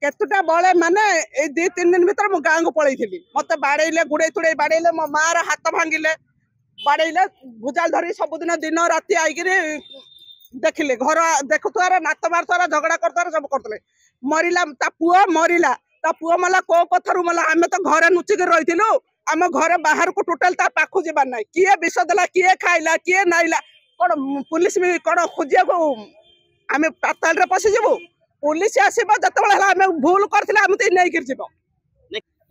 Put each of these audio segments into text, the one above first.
केतुटा बड़े माने ए 2-3 दिन भीतर मो गाँ को पलैली मत बाड़े गुड़े तुड़े बाड़े मो मार हाथ भांगिले बाड़े भुजाल धरी सबुदिन दिन राति आई देखिले घर देखुआर नात मार झगड़ा करतार सब करते मरला पुआ मरला पुआ मला को कथारू मला आम तो घरे नुचिक रही आम घर बाहर को टोटाल पाखु जाबार ना किए विष देला किए खाइला किए नाइला कौन पुलिस भी कौन खोजिया को आम पाताल रे पशिजु पुलिस आसब जो भूल करते नहीं जीव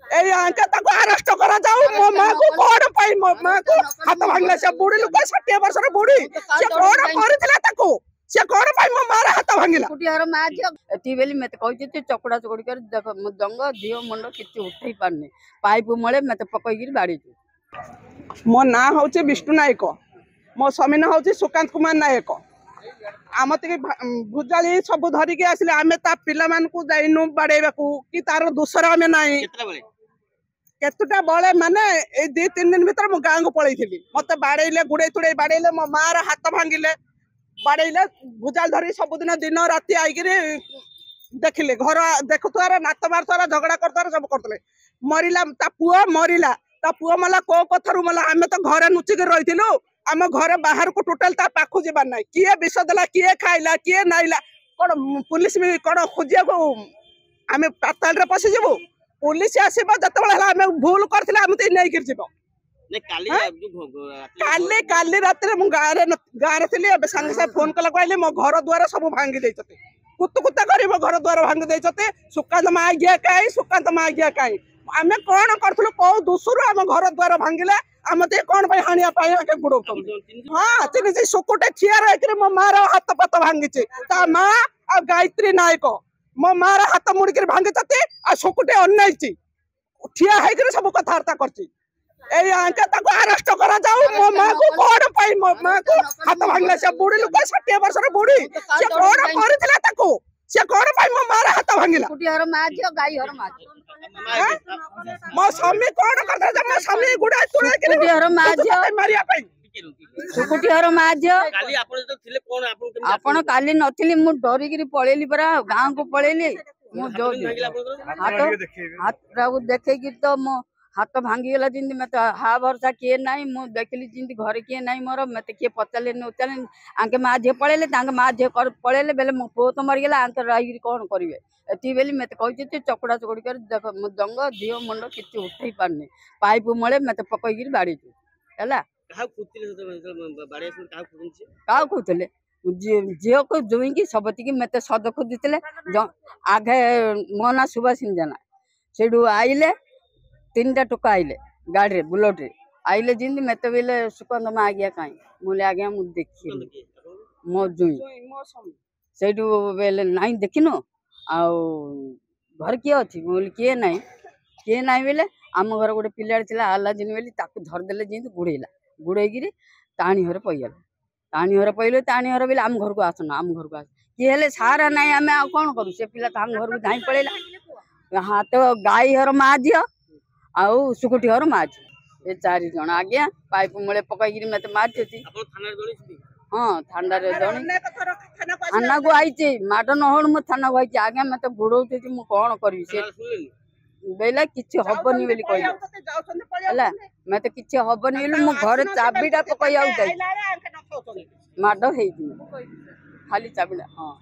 अरेस्ट करा जाऊ मो माँ को कौन पाई मो माँ को हाथ भांगला से बुढ़ी लोक 60 वर्ष बुढ़ी से कौन करथिला ताको से कौन पाई मो मार हाथ भांगला कुटियार माँ झियो एति बेली मते कहै छै चकड़ा चकड़ी कर देख मो दंग झियो मुंड किछि उठै पारने पाइप मळे मते पकई गिर बाड़ी मो ना होचे विष्णु नायक मो स्वामी ना होचे सुकांत कुमार नायक आम ती भुजाली सब धरिकी आसिले आमे ता पिला मान को जाइनु बाड़ेबा को कि तार दोसर आमे नाही केतुटा बड़े माने ए 2-3 दिन भीतर मो गाँ को पलैली मत बाड़े गुड़े तुड़े बाड़े मो मार हाथ भांगिले बाड़े भुजाल धरी सबुदिन दिन राति आई देखिले घर देखुआर नात मार झगड़ा करतार सब करते मरला पुआ मरला पुआ मला को कथारू मला आम तो घरे नुचिक रही आम घर बाहर को टोटाल पाखु जाबार ना किए विष देला किए खाइला किए नाइला कौन पुलिस भी कौन खोजिया को आम पाताल रे पशिजु पुलिस आसब जो भूल करते नहीं जीव काली रात गाँव थी सांगे सागे फोन कला कहले मो घर द्वार सब भांगी देते कुत्तु कुत्ता कर घर द्वार भांगी देते सुकांत माँ आज्ञा कहीं सुकांत माँ आज्ञा कहीं आम कौन करूँ कौ दोषरू आम घर द्वार भांगिले आम तो कौन हाणिया गुड़ हाँ चिन्ह सुकुटे ठिया रही मो मार हाथ पात भांगी माँ आ गायत्री नायक मो मार हाथ मुड़िक भांगी आ सुकुटे अनैची ठिया है सब कथबार्ता कर अरेस्ट करा जाऊ मो माँ को कौन पाई मो माँ को हाथ भांगला से बुढ़ी लोक 60 वर्ष बुढ़ी से कौन करथिला ताको से कौन पाई मो मार हाथ भांगिला कुटियार माँ झियो गाई हर माँ मो स्वामी कौन करता मो स्वामी गुड़ा तुड़ा के कुटियार माँ झियो मारिया पाई कुटियार माँ झियो आपण काली नथिली मु डरी गिरी पळेली परा गाँ को पळेली मु जो हाथ देखे कि तो मो हाथ भांगी गला जिंदी मत हा भरसा किए नाई मु देखली जिंदी घर किए नाई मोर मते के पचाले न उचाले आंके माँ झे पळेले तांके माँ झे पळेले बेले मो पो तो मर गेला आंके रही कौन करिवे एति बेली मते कहै छै चकड़ा चकड़ी कर देख मो दंग झियो मुंड किछि उठै पारने पाइप मळे मते पकई गिर बाड़ी हला का खुतले झील को जुईकी सबती मत सद खोदीते आगे मो ना सुभाष जना से आइले 3टा टोका आइले गाड़ी बुलेट आइले जिंदी मत बेले सुकांत माँ आज्ञा कहीं मुझे आज्ञा मुझे देखी मो जुई से बेले नाई देखिनु आउ घर किए अच्छी बोली किए ना बेले आम घर गोटे पिला आला जिन बेली धरदे जिंद गुड़ेगी टाणी घर पैगला टाणी घर पैले टाणी घर बेले आम घर को आसना आम घर को आस किए हेले सारा नाई आम आ कौन करूँ से पिला आम घर को धाई पड़ेला हाँ तो गाई हर माँ झील आउ सुकुटी हर माँ झील ये 4 जन आज्ञा पाइप मूले पकई मत मारी हाँ थाना थाना को आई माड नहड़ मो थाना को आई आज्ञा मत गुड़ौती मु कौन करी से बेला किछि हबनी बेली कहला मत किछि हबनी बेली मो घर चाबीटा पकई आउ जाई माड हेई खाली चाबीटा हाँ